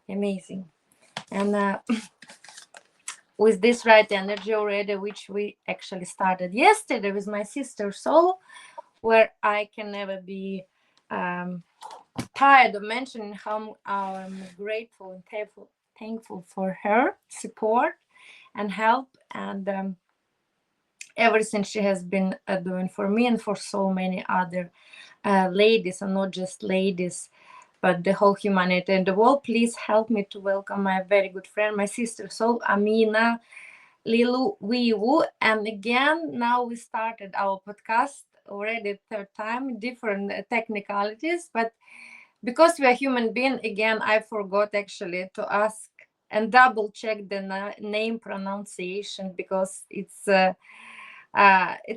Amazing. And with this right energy already, which we actually started yesterday with my sister Soul, where I can never be tired of mentioning how I'm grateful and thankful for her support and help, and everything she has been doing for me and for so many other ladies, and not just ladies, but the whole humanity in the world. Please help me to welcome my very good friend, my sister soul, Amina, Leelo, Weewo. And again, now we started our podcast already third time, different technicalities, but because we are human being, again, I forgot actually to ask and double check the name pronunciation, because it's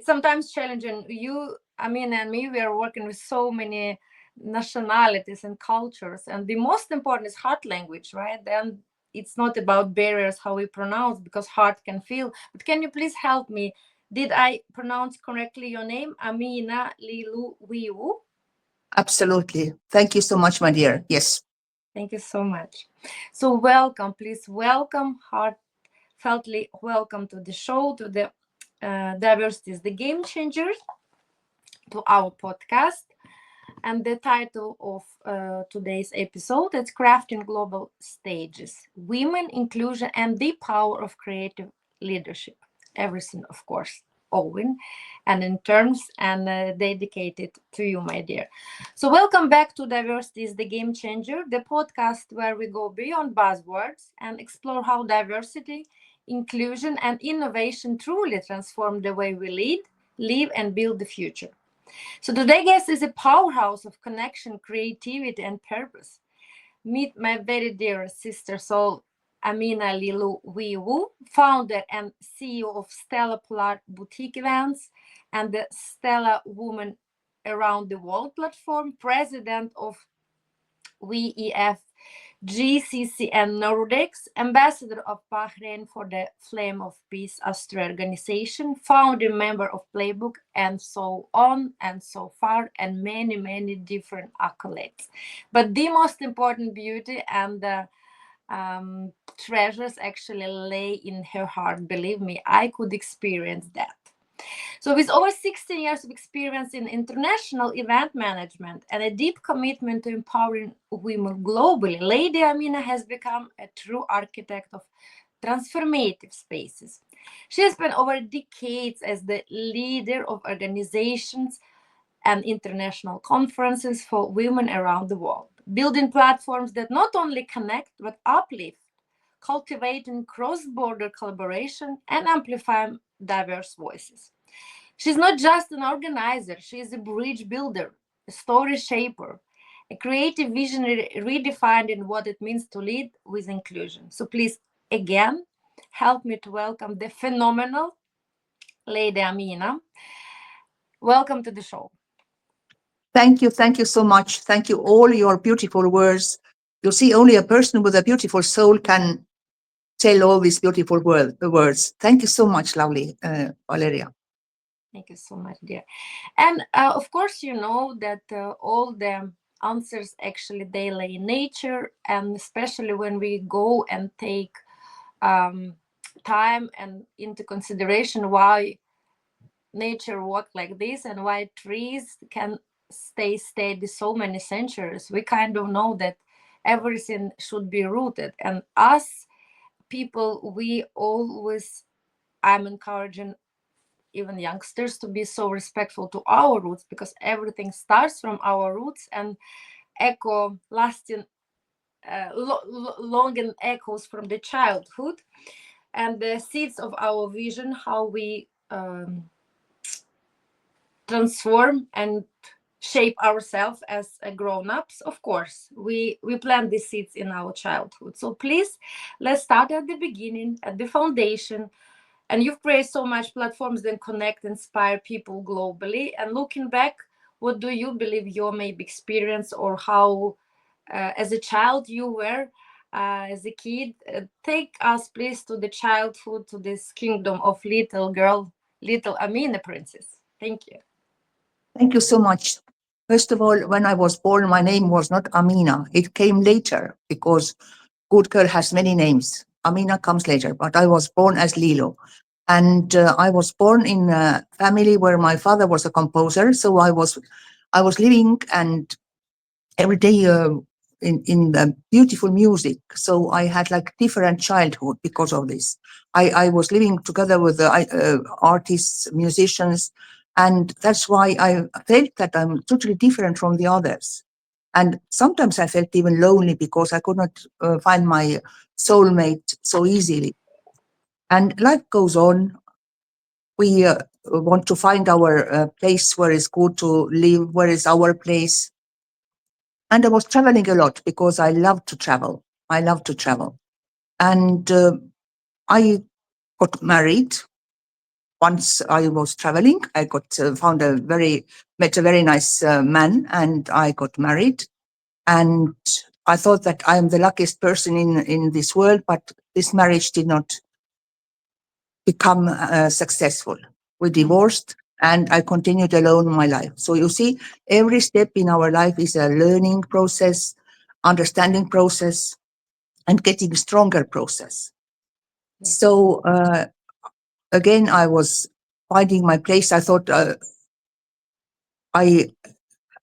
sometimes challenging. You, Amina, and me, we are working with so many nationalities and cultures, and the most important is heart language, right? Then it's not about barriers how we pronounce, because heart can feel. But can you please help me? Did I pronounce correctly your name, Amina Leelo Weewo? Absolutely. Thank you so much, my dear. Yes. Thank you so much. So welcome, please welcome, heartfeltly welcome to the show, to the Diversity is the Game Changers, to our podcast. And the title of today's episode is Crafting Global Stages, Women, Inclusion, and the Power of Creative Leadership. Everything, of course, Owen, and in terms and dedicated to you, my dear. So welcome back to Diversity is the Game Changer, the podcast where we go beyond buzzwords and explore how diversity, inclusion, and innovation truly transform the way we lead, live, and build the future. So today's guest is a powerhouse of connection, creativity, and purpose. Meet my very dear sister soul, Amina Leelo Weewo, founder and CEO of Stella Polare boutique events and the Stella Women Around the World platform, president of WEF-GCC and Nordics, ambassador of Bahrain for the Flame of Peace Austria organization, founding member of Playbook, and so on and so far, and many, many different accolades. But the most important beauty and treasures actually lay in her heart. Believe me, I could experience that. So, with over 16 years of experience in international event management and a deep commitment to empowering women globally, Lady Amina has become a true architect of transformative spaces. She has spent over decades as the leader of organizations and international conferences for women around the world, building platforms that not only connect but uplift, cultivating cross-border collaboration and amplifying diverse voices. She's not just an organizer, she is a bridge builder, a story shaper, a creative visionary redefining what it means to lead with inclusion. So please, again, help me to welcome the phenomenal Lady Amina. Welcome to the show. Thank you. Thank you so much. Thank you. All your beautiful words. You see, only a person with a beautiful soul can tell all these beautiful words. Thank you so much, lovely Valeria. Thank you so much, dear. And of course, you know that all the answers actually they lay in nature, and especially when we go and take time and into consideration why nature work like this and why trees can stay steady so many centuries, we kind of know that everything should be rooted. And us people, we always, I'm encouraging even youngsters to be so respectful to our roots, because everything starts from our roots and echo lasting long and echoes from the childhood and the seeds of our vision, how we transform and shape ourselves as grown-ups. Of course, we plant these seeds in our childhood. So please, let's start at the beginning, at the foundation. And you've created so much platforms that connect, inspire people globally. And looking back, what do you believe your maybe experience, or how as a child you were, as a kid? Take us please to the childhood, to this kingdom of little girl, little Amina princess. Thank you. Thank you so much. First of all, when I was born, my name was not Amina. It came later because good girl has many names. Amina comes later, but I was born as Leelo. And I was born in a family where my father was a composer. So I was living and every day in the beautiful music. So I had like different childhood because of this. I was living together with the artists, musicians, and that's why I felt that I'm totally different from the others. And sometimes I felt even lonely because I could not find my soulmate so easily. And life goes on. We want to find our place where it's good to live, where is our place. And I was traveling a lot because I love to travel. I love to travel. And I got married. Once I was traveling, I got met a very nice man, and I got married. And I thought that I am the luckiest person in this world, but this marriage did not become successful. We divorced, and I continued alone my life. So you see, every step in our life is a learning process, understanding process, and getting stronger process. Yes. So again, I was finding my place. I thought I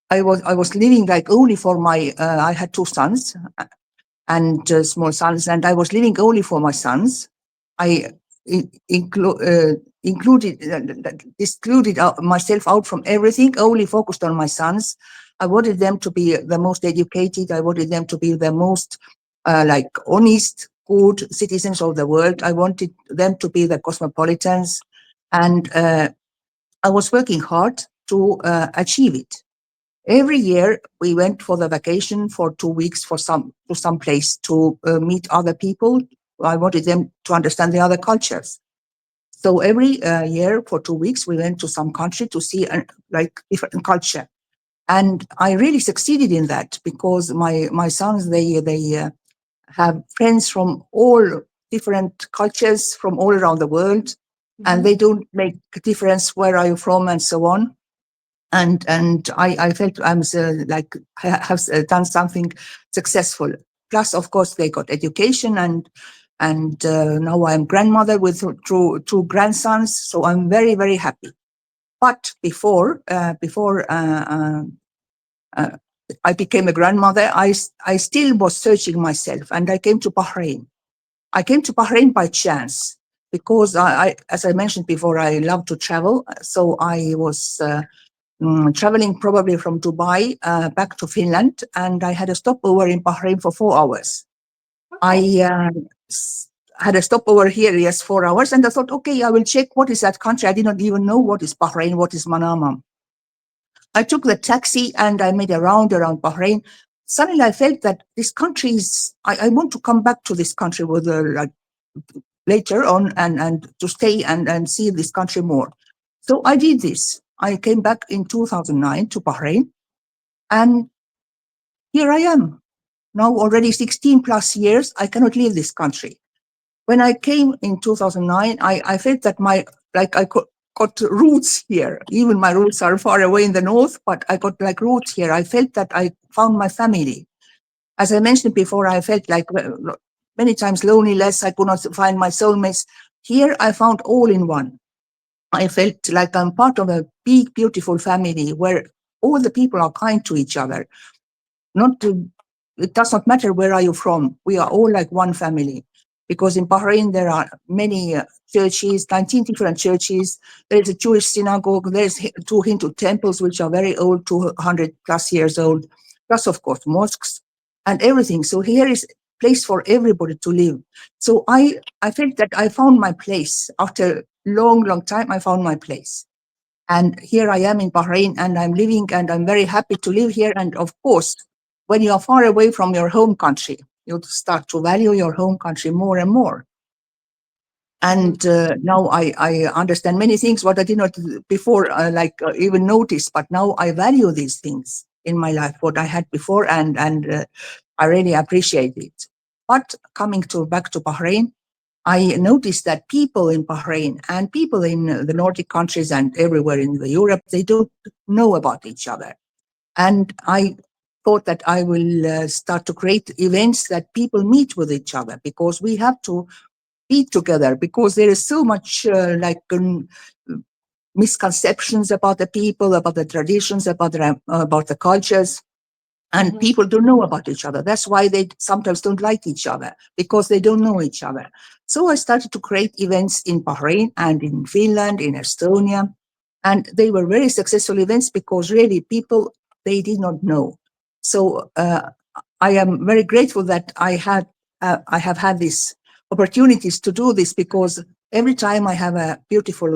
I was living like only for my. I had two sons and small sons, and I was living only for my sons. I included excluded myself out from everything, only focused on my sons. I wanted them to be the most educated. I wanted them to be the most like honest, good citizens of the world. I wanted them to be the cosmopolitans, and I was working hard to achieve it. Every year we went for the vacation for 2 weeks to some place to meet other people. I wanted them to understand the other cultures. So every year for 2 weeks we went to some country to see like different culture, and I really succeeded in that because my sons they have friends from all different cultures from all around the world, and they don't make a difference where are you from and so on. And I felt I'm like I have done something successful. Plus, of course, they got education, and now I'm grandmother with two grandsons, so I'm very very happy. But before uh, I became a grandmother, I still was searching myself, and I came to Bahrain. I came to Bahrain by chance because as I mentioned before, I love to travel. So I was traveling probably from Dubai back to Finland, and I had a stopover in Bahrain for 4 hours. I had a stopover here, yes, 4 hours, and I thought, okay, I will check what is that country. I did not even know what is Bahrain, what is Manama. I took the taxi and I made a round around Bahrain. Suddenly, I felt that this country is. I want to come back to this country with like later on and to stay and see this country more. So I did this. I came back in 2009 to Bahrain, and here I am. Now already 16 plus years, I cannot leave this country. When I came in 2009, I felt that I got roots here. Even my roots are far away in the north, but I got like roots here. I felt that I found my family. As I mentioned before, I felt like many times loneliness. I could not find my soulmates. Here I found all in one. I felt like I'm part of a big, beautiful family where all the people are kind to each other. Not to, it does not matter where are you from. We are all like one family. Because in Bahrain there are many churches, 19 different churches. There is a Jewish synagogue. There's two Hindu temples which are very old, 200 plus years old. Plus, of course, mosques and everything. So here is place for everybody to live. So I felt that I found my place after long, long time. I found my place. And here I am in Bahrain, and I'm living, and I'm very happy to live here. And of course, when you are far away from your home country, you start to value your home country more and more. And now I understand many things what I did not before even notice, but now I value these things in my life what I had before, and I really appreciate it. But coming back to Bahrain, I noticed that people in Bahrain and people in the Nordic countries and everywhere in Europe, they don't know about each other. And I thought that I will start to create events that people meet with each other, because we have to be together, because there is so much misconceptions about the people, about the traditions, about the cultures, and Mhm. people don't know about each other. That's why they sometimes don't like each other, because they don't know each other. So I started to create events in Bahrain and in Finland, in Estonia, and they were very successful events, because really people, they did not know. So I am very grateful that I have had these opportunities to do this, because every time I have a beautiful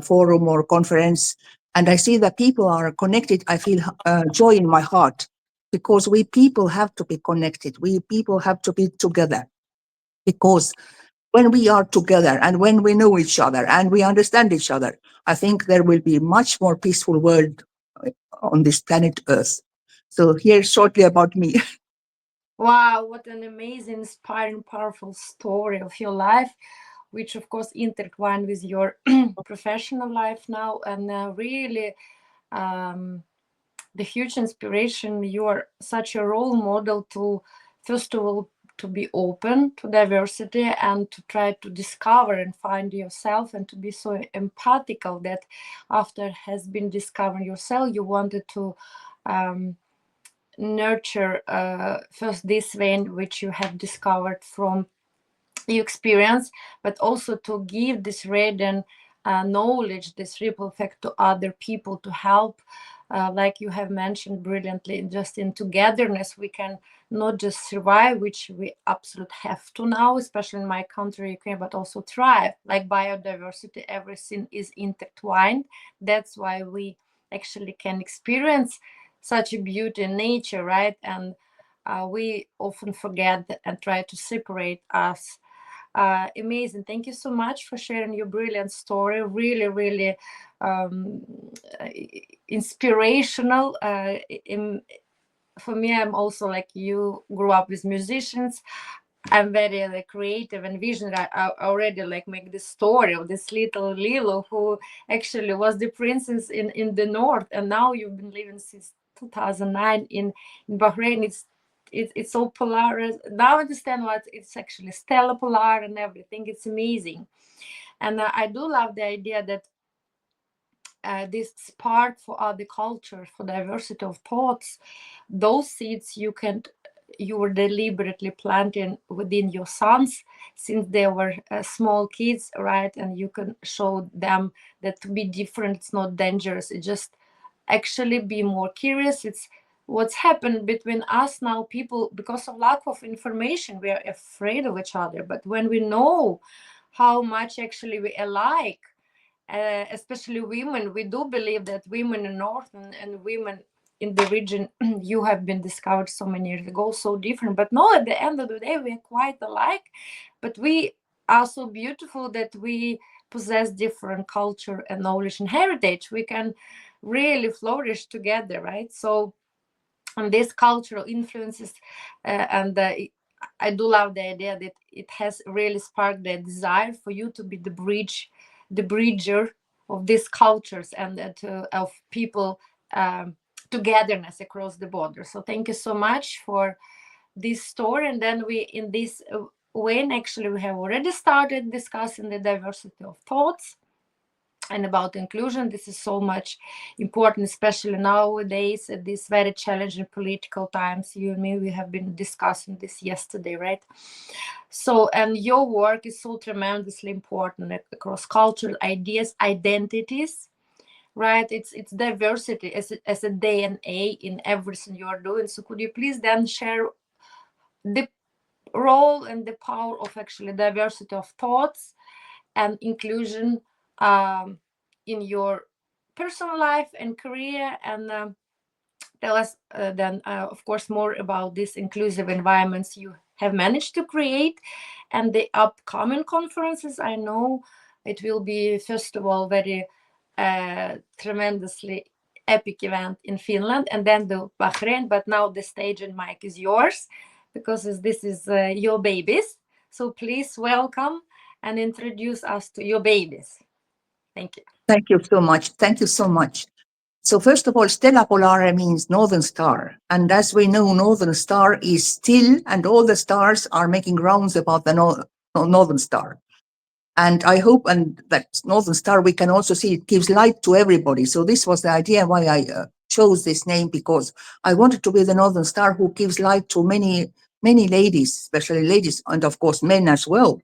forum or conference, and I see that people are connected, I feel joy in my heart, because we people have to be connected. We people have to be together, because when we are together and when we know each other and we understand each other, I think there will be much more peaceful world on this planet Earth. So here's shortly about me. Wow, what an amazing, inspiring, powerful story of your life, which of course intertwined with your professional life now, and really um, the huge inspiration. You are such a role model to, first of all, to be open to diversity and to try to discover and find yourself, and to be so empathical that after has been discovering yourself, you wanted to um, nurture first this vein which you have discovered from your experience, but also to give this radiant knowledge, this ripple effect to other people, to help, like you have mentioned brilliantly, just in togetherness we can not just survive, which we absolutely have to now, especially in my country Ukraine, but also thrive. Like biodiversity, everything is intertwined. That's why we actually can experience such a beauty in nature, right? And we often forget and try to separate us. Amazing. Thank you so much for sharing your brilliant story. Really, really um, inspirational. For me, I'm also like you, grew up with musicians. I'm very like creative and visionary. I already like make the story of this little Leelo who actually was the princess in the north, and now you've been living since 2009 in Bahrain. It's so Polare. Now I understand what it's actually Stella Polare and everything. It's amazing, and I do love the idea that this spark for other cultures, for diversity of thoughts, those seeds you were deliberately planting within your sons since they were small kids, right? And you can show them that to be different, it's not dangerous. It just actually be more curious. It's what's happened between us now. People, because of lack of information, we are afraid of each other. But when we know how much actually we alike, especially women, we do believe that women in north and women in the region you have been discovered so many years ago so different, but no, at the end of the day we are quite alike. But we are so beautiful that we possess different culture and knowledge and heritage. We can really flourish together, right? So and these cultural influences and I do love the idea that it has really sparked the desire for you to be the bridge, the bridger of these cultures and of people togetherness across the border. So thank you so much for this story. And then we in this way actually we have already started discussing the diversity of thoughts and about inclusion. This is so much important, especially nowadays at these very challenging political times. You and me, we have been discussing this yesterday, right? So, and your work is so tremendously important across cultural ideas, identities, right? It's diversity as a DNA in everything you are doing. So could you please then share the role and the power of actually diversity of thoughts and inclusion um, in your personal life and career, and tell us then of course more about these inclusive environments you have managed to create and the upcoming conferences. I know it will be first of all very tremendously epic event in Finland and then the Bahrain, but now the stage and mic is yours because this is your babies. So please welcome and introduce us to your babies. Thank you. Thank you so much. Thank you so much. So first of all, Stella Polare means Northern Star. And as we know, Northern Star is still, and all the stars are making rounds about the Northern Star. And I hope, and that Northern Star, we can also see it gives light to everybody. So this was the idea why I chose this name, because I wanted to be the Northern Star who gives light to many, many ladies, especially ladies, and of course men as well.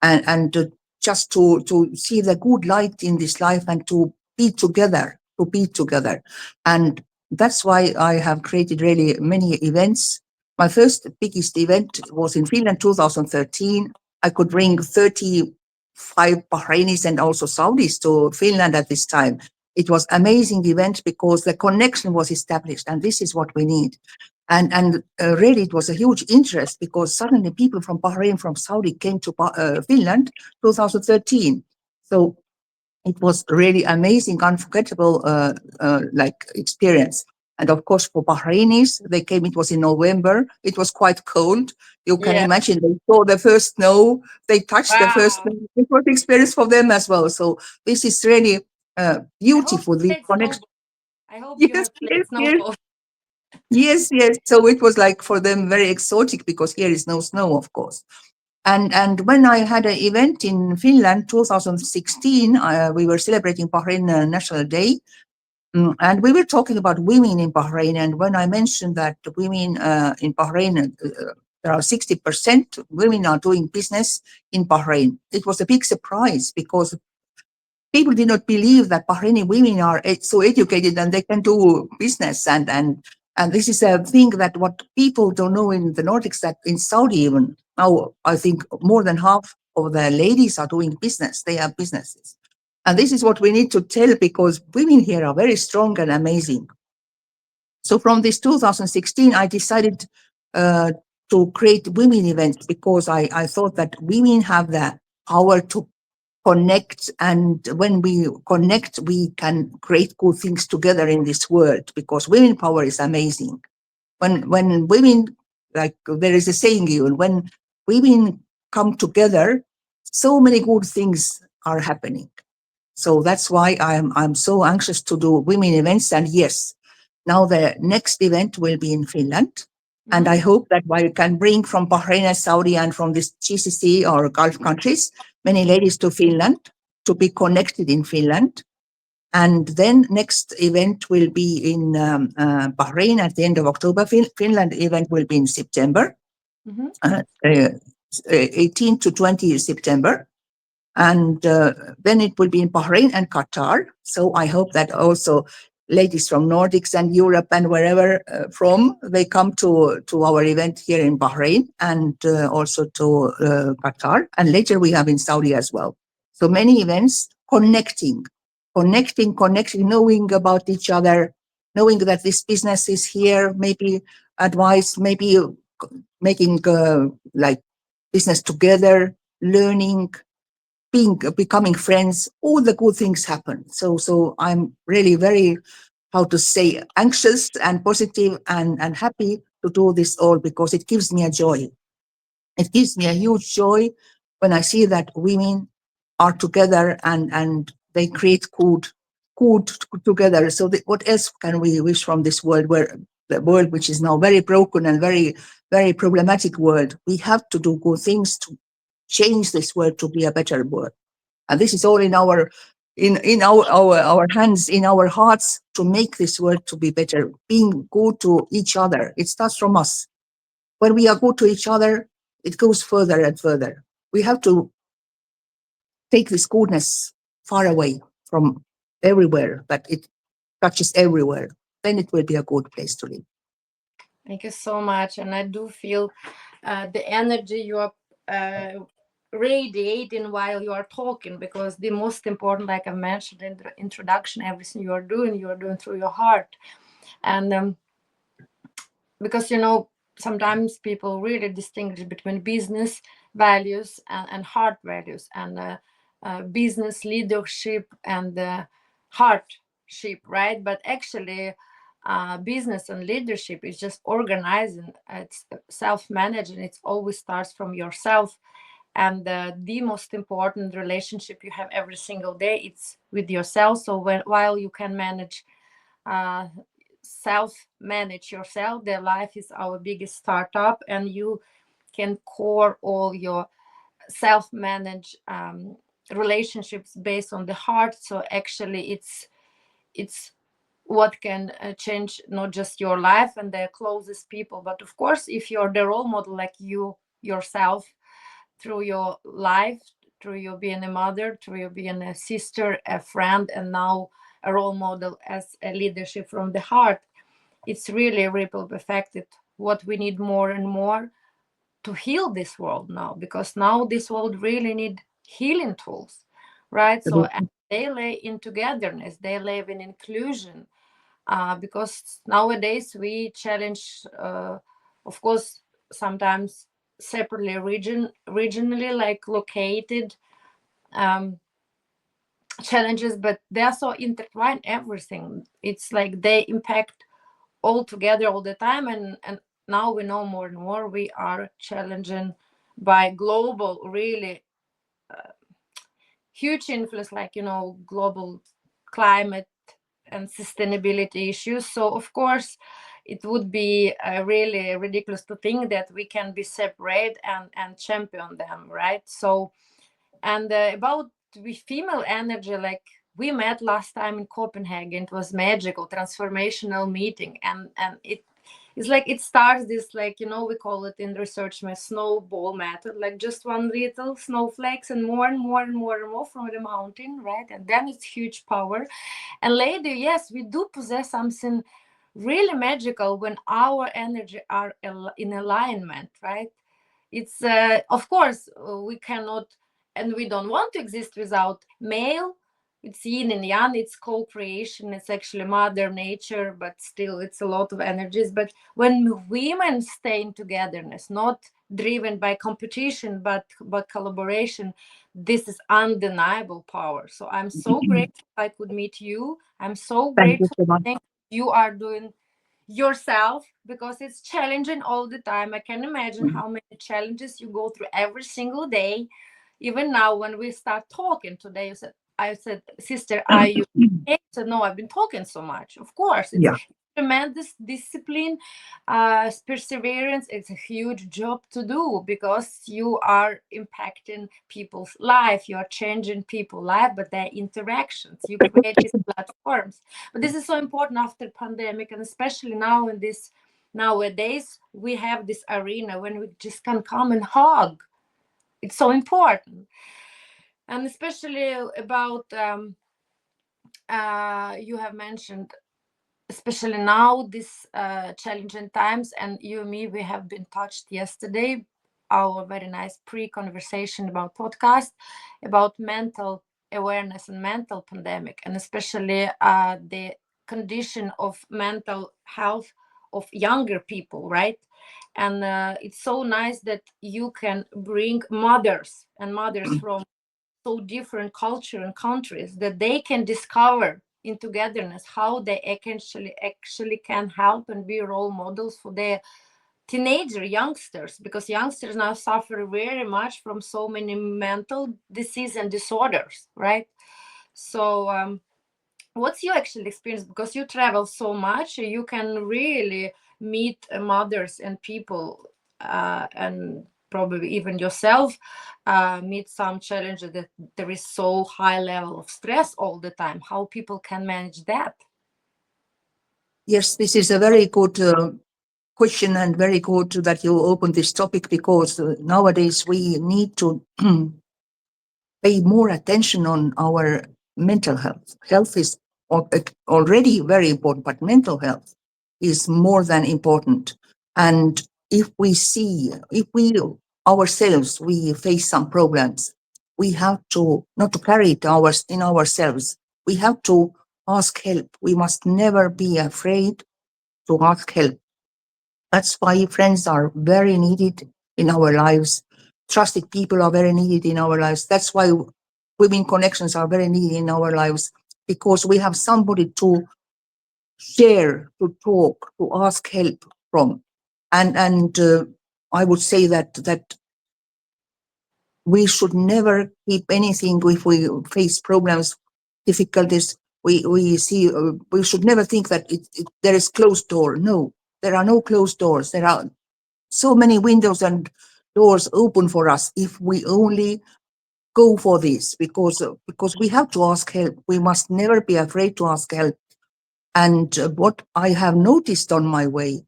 And just to see the good light in this life and to be together, to be together. And that's why I have created really many events. My first biggest event was in Finland 2013. I could bring 35 Bahrainis and also Saudis to Finland at this time. It was amazing event because the connection was established, and this is what we need. And really, it was a huge interest because suddenly people from Bahrain, from Saudi, came to Finland 2013. So it was really amazing, unforgettable like experience. And of course, for Bahrainis, they came. It was in November. It was quite cold. You can Yeah. imagine. They saw the first snow. They touched the first Wow. snow. It was experience for them as well. So this is really I hope beautiful. you This played connection. snowball. I hope you Yes, have played yes, yes. snowball. Yes. So it was like for them very exotic because here is no snow, of course. And when I had an event in Finland, 2016, we were celebrating Bahrain National Day, and we were talking about women in Bahrain. And when I mentioned that women in Bahrain, there are 60% women are doing business in Bahrain, it was a big surprise because people did not believe that Bahraini women are so educated and they can do business. And this is a thing that what people don't know in the Nordics, that in Saudi even now, I think more than half of the ladies are doing business. They have businesses. And this is what we need to tell because women here are very strong and amazing. So from this 2016, I decided uh, to create women events because I thought that women have the power to connect, and when we connect we can create good things together in this world because women power is amazing. When women, like there is a saying, even when women come together, so many good things are happening. So that's why I'm so anxious to do women events. And yes, now the next event will be in Finland. And Mhm. I hope that I can bring from Bahrain and Saudi and from this GCC or Gulf countries many ladies to Finland to be connected in Finland. And then next event will be in Bahrain at the end of October. Finland event will be in September, Mhm. uh, uh, 18 to 20 September. And then it will be in Bahrain and Qatar. So I hope that also ladies from Nordics and Europe and wherever from, they come to our event here in Bahrain and also to Qatar. And later we have in Saudi as well. So many events connecting, knowing about each other, knowing that this business is here, maybe advice, maybe making like business together, learning, becoming friends, all the good things happen. So I'm really very, how to say, anxious and positive and happy to do this all because it gives me a joy. It gives me a huge joy when I see that women are together and they create good together. So what else can we wish from this world, where the world which is now very broken and very problematic world? We have to do good things to change this world to be a better world. And this is all in our hands, in our hearts, to make this world to be better, being good to each other. It starts from us. When we are good to each other, it goes further and further. We have to take this goodness far away from everywhere, that it touches everywhere. Then it will be a good place to live. Thank you so much. And I do feel the energy you are radiating while you are talking, because the most important, like I mentioned in the introduction, everything you are doing through your heart. And because sometimes people really distinguish between business values and heart values, and business leadership and heartship, right? But actually business and leadership is just organizing, it's self-managing, it always starts from yourself. And the most important relationship you have every single day, it's with yourself. So while you can manage uh, self manage yourself. Their life is our biggest startup, and you can core all your self manage relationships based on the heart. So actually, it's what can change not just your life and the closest people, but of course, if you're the role model, like you yourself, through your life, through you being a mother, through you being a sister, a friend, and now a role model as a leadership from the heart, it's really a ripple effect. It what we need more and more to heal this world now, because now this world really need healing tools, right? So and they lay in togetherness, they live in inclusion, because nowadays we challenge, of course, sometimes separately regionally, like located um, challenges, but they are so intertwined everything. It's like they impact all together all the time, and now we know more and more we are challenging by global, really huge influence, like global climate and sustainability issues. So of course it would be really ridiculous to think that we can be separate and champion them, right? So and about with female energy, like we met last time in Copenhagen. It was magical transformational meeting, and it's like it starts this, like we call it in research my snowball method, like just one little snowflakes and more and more and more and more from the mountain, right? And then it's huge power. And later, yes, we do possess something really magical when our energy are in alignment, right? It's of course we cannot and we don't want to exist without male. It's yin and yang, it's co-creation, it's actually mother nature, but still it's a lot of energies. But when women stay in togetherness, not driven by competition but collaboration, this is undeniable power. So I'm so grateful I could meet you. I'm so Thank you grateful. so much. Thank you are doing yourself, because it's challenging all the time. I can imagine how many challenges you go through every single day. Even now when we start talking today, I said, sister, are you okay? I said, no, I've been talking so much. Of course, it's Yeah. tremendous discipline, perseverance. It's a huge job to do, because you are impacting people's life, you are changing people's life, but their interactions, you create these platforms. But this is so important after pandemic, and especially now in this nowadays we have this arena when we just can come and hug. It's so important. And especially about you have mentioned, especially now this challenging times, and you and me, we have been touched yesterday, our very nice pre-conversation about podcast about mental awareness and mental pandemic, and especially the condition of mental health of younger people, right? And it's so nice that you can bring mothers and mothers from so different culture and countries, that they can discover in togetherness how they actually can help and be role models for their teenager youngsters, because youngsters now suffer very much from so many mental disease and disorders, right? So what's your actual experience, because you travel so much, you can really meet mothers and people, and probably even yourself meet some challenges, that there is so high level of stress all the time, how people can manage that. Yes, this is a very good question, and very good that you opened this topic, because nowadays we need to pay more attention on our mental health. Health is already very important, but mental health is more than important. And if we see, if we ourselves, we face some problems, we have to not to carry it in ourselves. We have to ask help. We must never be afraid to ask help. That's why friends are very needed in our lives. Trusted people are very needed in our lives. That's why women connections are very needed in our lives, because we have somebody to share, to talk, to ask help from. And I would say that we should never keep anything if we face problems, difficulties. we see, we should never think that there is closed door. No, there are no closed doors. There are so many windows and doors open for us if we only go for this, because we have to ask help. We must never be afraid to ask help. And what I have noticed on my way,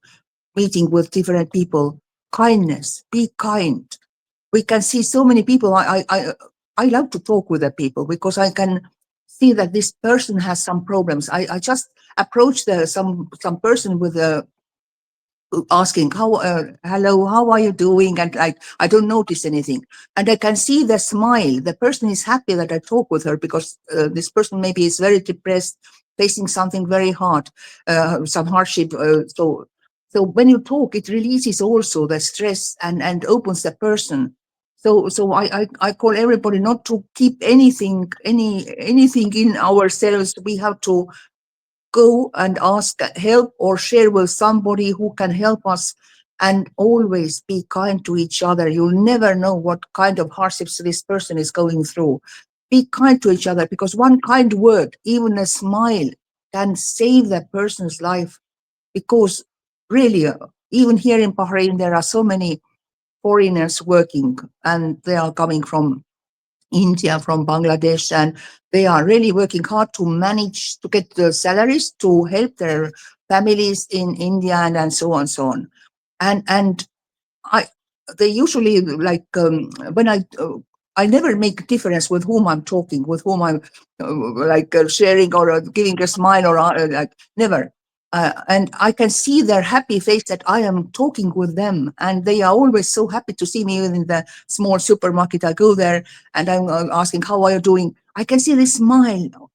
meeting with different people, kindness, be kind. We can see so many people. I love to talk with the people because I can see that this person has some problems. I just approach some person with a asking how hello, how are you doing, and I don't notice anything, and I can see the smile. The person is happy that I talk with her because this person maybe is very depressed, facing something very hard, some hardship, so when you talk, it releases also the stress and opens the person. So I call everybody not to keep anything in ourselves. We have to go and ask help or share with somebody who can help us, and always be kind to each other. You'll never know what kind of hardships this person is going through. Be kind to each other, because one kind word, even a smile, can save that person's life. Because really, even here in Bahrain, there are so many foreigners working, and they are coming from India, from Bangladesh, and they are really working hard to manage to get the salaries to help their families in India, and so on, so on. And I, they usually like, when I never make a difference with whom I'm talking, with whom I'm sharing, or giving a smile, or like, never. And I can see their happy face that I am talking with them, and they are always so happy to see me. Even in the small supermarket, I go there and I'm asking, "How are you doing?" I can see this smile.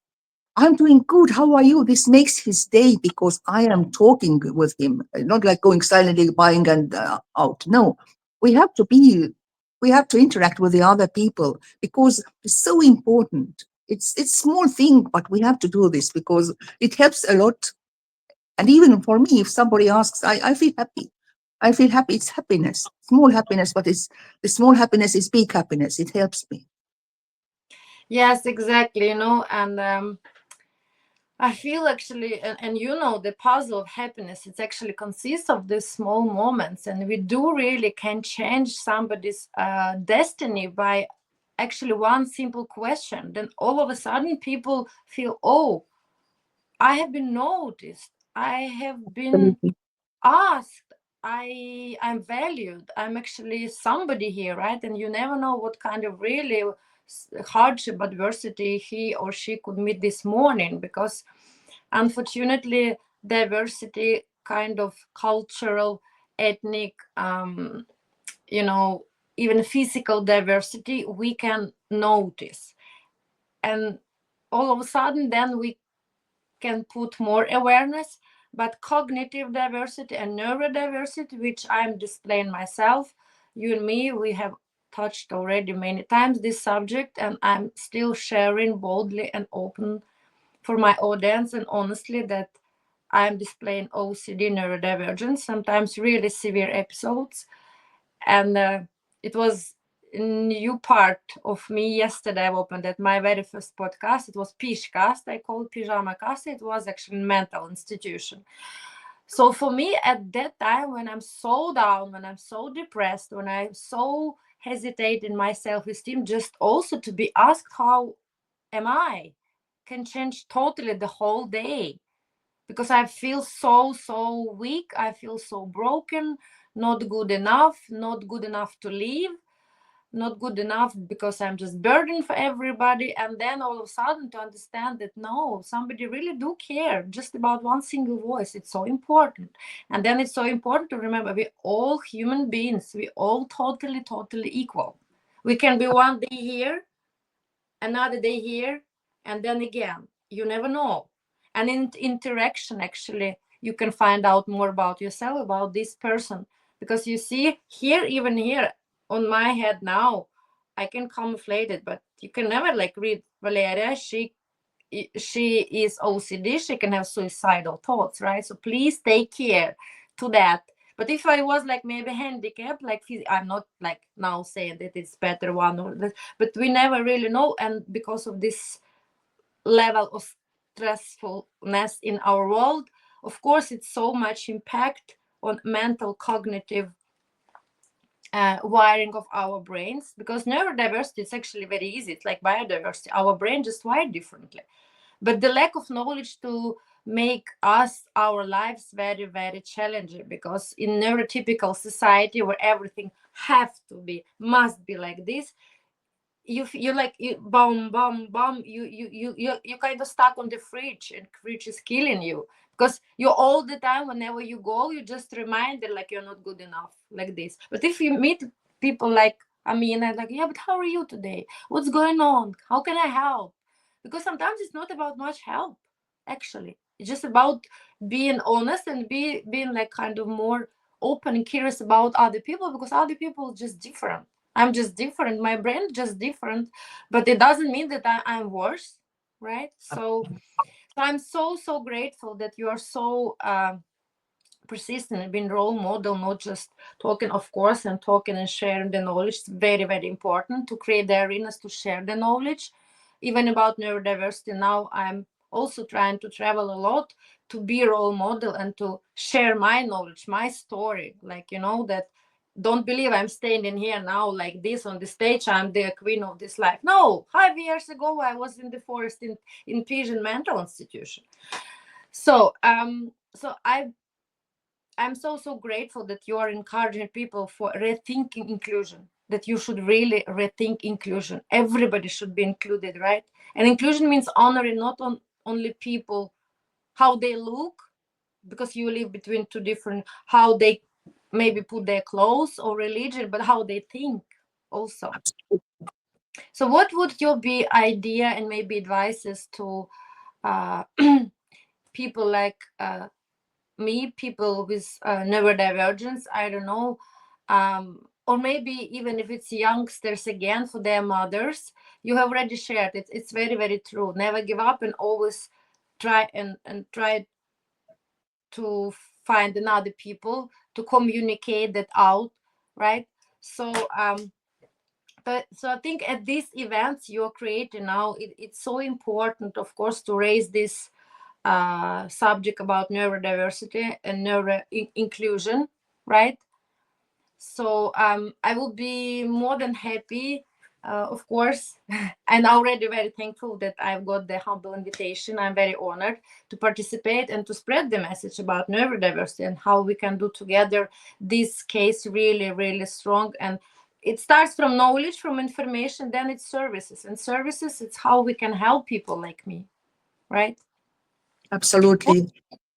I'm doing good. How are you? This makes his day because I am talking with him, not like going silently, buying and out. No, we have to be, we have to interact with the other people because it's so important. It's small thing, but we have to do this because it helps a lot. And even for me, if somebody asks, I feel happy. I feel happy. It's happiness, small happiness, but it's the small happiness is big happiness. It helps me. Yes, exactly. And I feel actually, and the puzzle of happiness, it actually consists of these small moments, and we do really can change somebody's destiny by actually one simple question. Then all of a sudden, people feel, oh, I have been noticed, I have been Absolutely. asked, I'm valued, I'm actually somebody here, right? And you never know what kind of really hardship, adversity he or she could meet this morning, because unfortunately diversity, kind of cultural, ethnic, you know even physical diversity, we can notice. And all of a sudden then we can put more awareness. But cognitive diversity and neurodiversity, which I'm displaying myself, you and me, we have touched already many times this subject, and I'm still sharing boldly and open for my audience and honestly that I'm displaying OCD, neurodivergence, sometimes really severe episodes. And it was a new part of me yesterday. I opened at my very first podcast. It was Pishcast. I called Pijama Cast. It was actually a mental institution. So for me, at that time, when I'm so down, when I'm so depressed, when I so hesitate in my self-esteem, just also to be asked how am I, can change totally the whole day, because I feel so weak. I feel so broken, not good enough, not good enough to live, not good enough because I'm just burden for everybody. And then all of a sudden to understand that no, somebody really do care just about one single voice. It's so important. And then it's so important to remember we all human beings, we all totally equal. We can be one day here, another day here, and then again, you never know. And in interaction, actually, you can find out more about yourself, about this person, because you see here, even here on my head now, I can camouflage it, but you can never like read Valeria. She is OCD. She can have suicidal thoughts, right? So please take care to that. But if I was like maybe handicapped, like I'm not like now saying that it's better one or that, but we never really know. And because of this level of stressfulness in our world. Of course, it's so much impact on mental cognitive wiring of our brains, because neurodiversity is actually very easy. It's like biodiversity. Our brain just wired differently. But the lack of knowledge to make us our lives very, very challenging, because in neurotypical society where everything have to be, must be like this, you like you bomb you kind of stuck on the fridge, and fridge is killing you, because you all the time, whenever you go, you just reminded like you're not good enough, like this. But if you meet people like Amina, like, yeah, but how are you today, what's going on, how can I help? Because sometimes it's not about much help, actually. It's just about being honest and being like kind of more open and curious about other people, because other people are just different. I'm just different. My brain is just different, but it doesn't mean that I'm worse, right? So I'm so grateful that you are so persistent and being role model, not just talking, of course, and talking and sharing the knowledge. It's very, very important to create the arenas to share the knowledge, even about neurodiversity. Now I'm also trying to travel a lot to be a role model and to share my knowledge, my story. Like, that don't believe I'm standing here now like this on the stage, I'm the queen of this life. No, 5 years ago I was in the forest in Pigeon mental institution. So I'm so grateful that you are encouraging people for rethinking inclusion, that you should really rethink inclusion. Everybody should be included, right? And inclusion means honoring not only people, how they look, because you live between two different, how they maybe put their clothes or religion, but how they think also. So what would your be idea and maybe advices to uh, people like me, people with neurodivergence, I don't know, or maybe even if it's youngsters again, for their mothers? You have already shared it. It's very, very true. Never give up and always try and try to find another people to communicate that out, right? So I think at these events you're creating now, it's so important, of course, to raise this subject about neurodiversity and inclusion, right? So I will be more than happy, of course, and already very thankful that I've got the humble invitation. I'm very honored to participate and to spread the message about neurodiversity and how we can do together this case really, really strong. And it starts from knowledge, from information, then it's services. And services, it's how we can help people like me, right? Absolutely.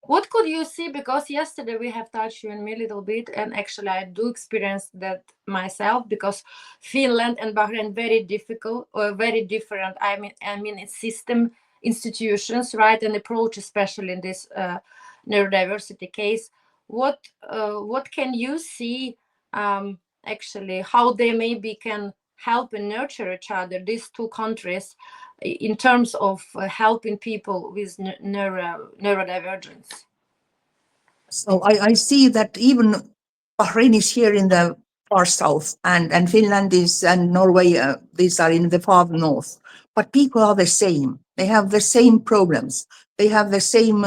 What could you see? Because yesterday we have touched you and me a little bit, and actually I do experience that myself, because Finland and Bahrain very difficult or very different. I mean, it's system institutions, right, and approach, especially in this neurodiversity case. What can you see? Actually, how they maybe can help and nurture each other, these two countries, in terms of helping people with neurodivergence. So I see that even Bahrain is here in the far south, and Finland is, and Norway, these are in the far north. But people are the same. They have the same problems. They have the same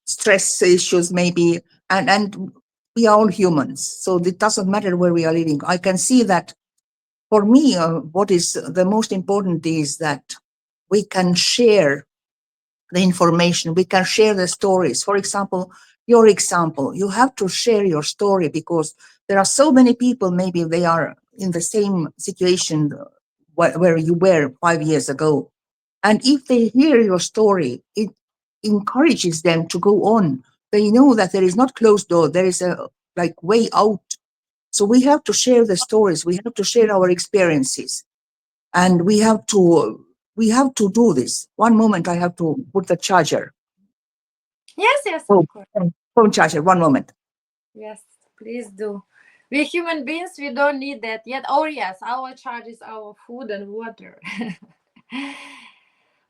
stress issues, maybe, and we are all humans. So it doesn't matter where we are living. I can see that for me, what is the most important is that we can share the information, we can share the stories. For example, your example, you have to share your story, because there are so many people, maybe they are in the same situation where you were 5 years ago. And if they hear your story, it encourages them to go on. They know that there is not closed door, there is a like way out. So we have to share the stories, we have to share our experiences, and we have to do this. One moment, I have to put the charger. Yes, Oh, of course. phone charger. One moment. Yes, please do. We human beings, we don't need that yet. Oh yes, our charge is our food and water.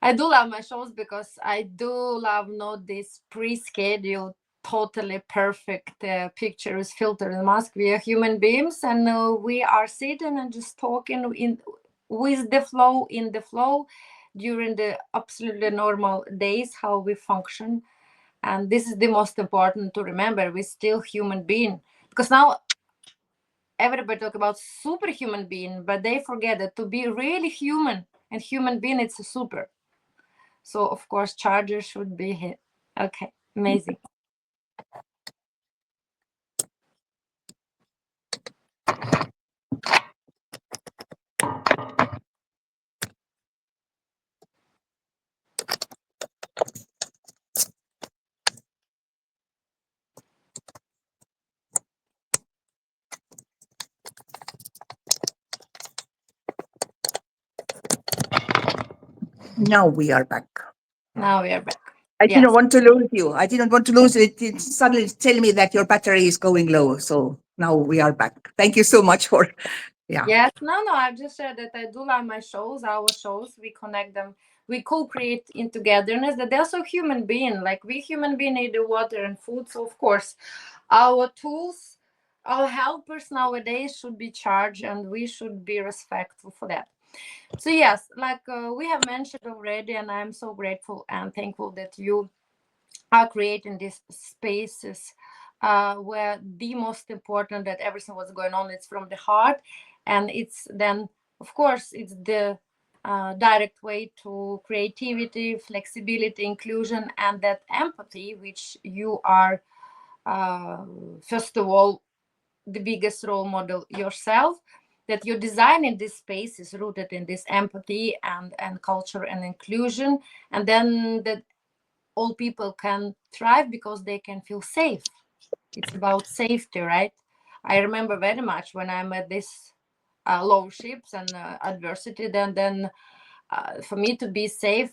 I do love my shows, because I do love not this pre-scheduled, totally perfect pictures, filter and mask. We are human beings, and we are sitting and just talking in with the flow, in the flow. during the absolutely normal days, how we function. And this is the most important to remember. We're still human being, because now everybody talk about superhuman being, but they forget that to be really human and human being, it's a super. So of course charger should be hit. Okay, amazing. Now we are back. Now we are back. I didn't Yes. want to lose you. I didn't want to lose it. It suddenly tell me that your battery is going low. So now we are back. Thank you so much for, yeah. Yes, no, I've just said that I do like my shows, our shows. We connect them, we co-create in togetherness. That they're also human being. Like we human being need the water and food. So of course, our tools, our helpers nowadays should be charged, and we should be respectful for that. So yes, like we have mentioned already, and I'm so grateful and thankful that you are creating these spaces where the most important that everything what's going on is from the heart, and it's then of course it's the direct way to creativity, flexibility, inclusion, and that empathy which you are uh, first of all the biggest role model yourself, that you're designing this space is rooted in this empathy and culture and inclusion, and then that all people can thrive because they can feel safe. It's about safety, right? I remember very much when I'm at this low ships and adversity, then for me to be safe,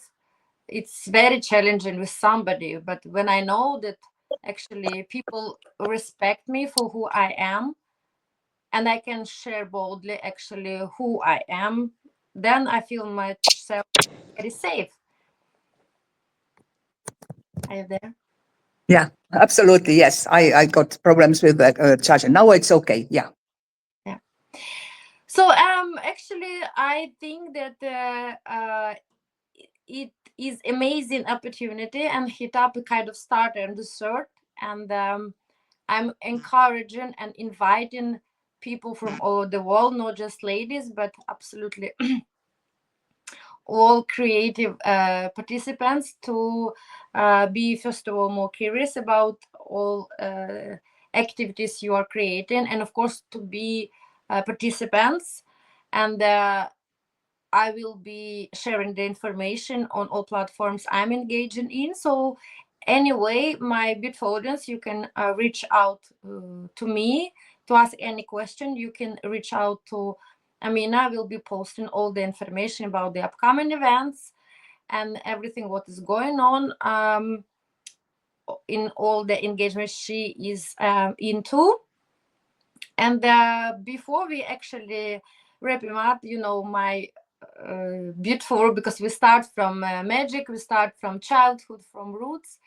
it's very challenging with somebody. But when I know that actually people respect me for who I am, and I can share boldly actually who I am, then I feel myself very safe. Are you there? Yeah, absolutely. Yes. I got problems with the charger. Now it's okay. Yeah. Yeah. So actually I think that it is amazing opportunity and hit up a kind of starter and dessert, and I'm encouraging and inviting people from all over the world, not just ladies, but absolutely all creative participants to be first of all more curious about all activities you are creating, and of course to be participants. And I will be sharing the information on all platforms I'm engaging in. So anyway, my beautiful audience, you can reach out to me to ask any question. You can reach out to Amina. Will be posting all the information about the upcoming events and everything what is going on in all the engagement she is into. And before we actually wrap him up, you know, my beautiful, because we start from magic, we start from childhood, from roots,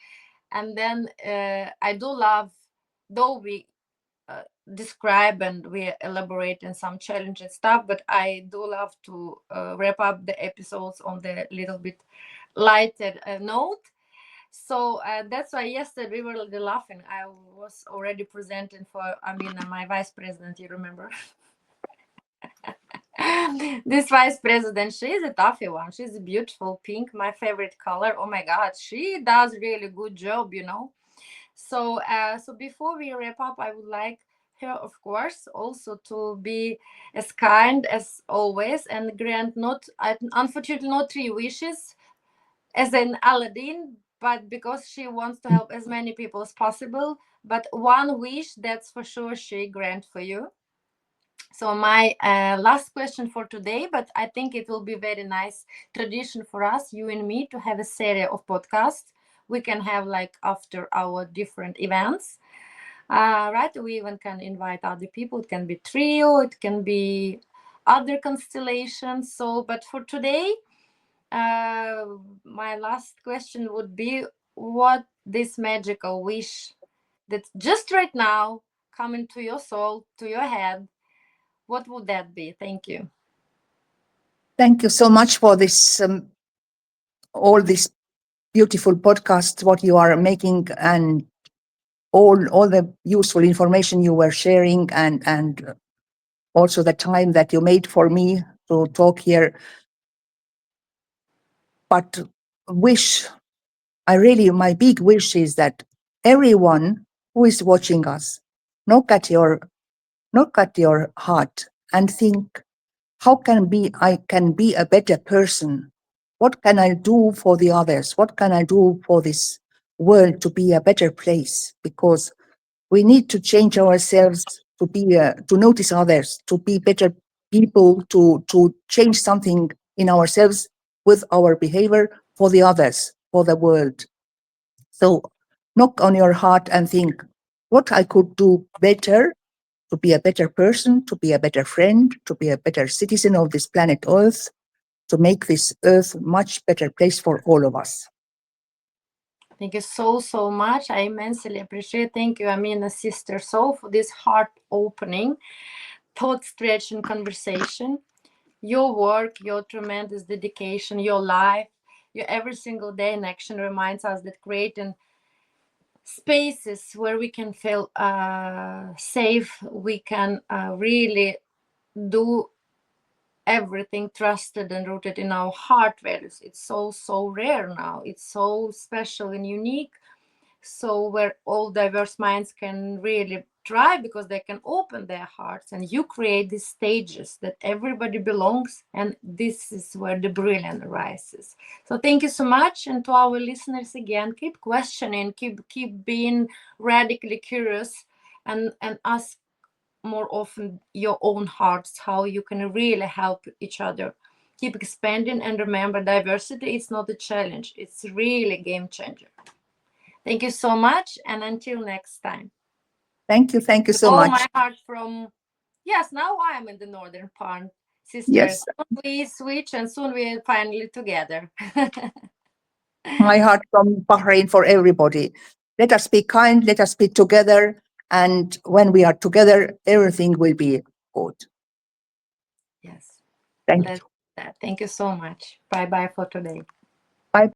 and then I do love, though we describe and we elaborate in some challenging stuff, but I do love to wrap up the episodes on the little bit lighter note. So that's why yesterday we were laughing. I was already presenting for Amina, my vice president, you remember? This vice president, she's a toughy one. She's a beautiful pink, my favorite color. Oh my god, she does really good job, you know. So so before we wrap up, I would like her, of course, also to be as kind as always and grant not, unfortunately, not three wishes as in Aladdin, but because she wants to help as many people as possible. But one wish, that's for sure, she grant for you. So my last question for today, but I think it will be very nice tradition for us, you and me, to have a series of podcasts. We can have like after our different events, right? We even can invite other people. It can be trio, it can be other constellations. So, but for today, my last question would be, what this magical wish that just right now coming to your soul, to your head, what would that be? Thank you. Thank you so much for this all this beautiful podcast, what you are making, and all the useful information you were sharing, and also the time that you made for me to talk here. But wish, my big wish is that everyone who is watching us, look at your heart and think, how I can be a better person? What can I do for the others? What can I do for this world to be a better place? Because we need to change ourselves to be to notice others, to be better people, to change something in ourselves with our behavior for the others, for the world. So knock on your heart and think what I could do better to be a better person, to be a better friend, to be a better citizen of this planet Earth, to make this Earth a much better place for all of us. Thank you so, so much. I immensely appreciate. Thank you, Amina, sister soul, for this heart opening, thought stretching conversation. Your work, your tremendous dedication, your life, your every single day in action reminds us that creating spaces where we can feel safe, we can really do everything trusted and rooted in our heart values. It's so, so rare now. It's so special and unique. So where all diverse minds can really thrive because they can open their hearts, and you create these stages that everybody belongs, and this is where the brilliant arises. So thank you so much, and to our listeners again, keep questioning, keep being radically curious, and ask more often your own hearts how you can really help each other. Keep expanding, and remember, diversity is not a challenge, it's really a game changer. Thank you so much, and until next time. Thank you With so all much. my heart from, yes, now I am in the northern part, sisters. Yes, Soon we switch, and soon we're finally together. my heart from Bahrain for everybody. Let us be kind, let us be together, and when we are together, everything will be good. Yes, Thank let's you. do that. Thank you so much. Bye bye for today.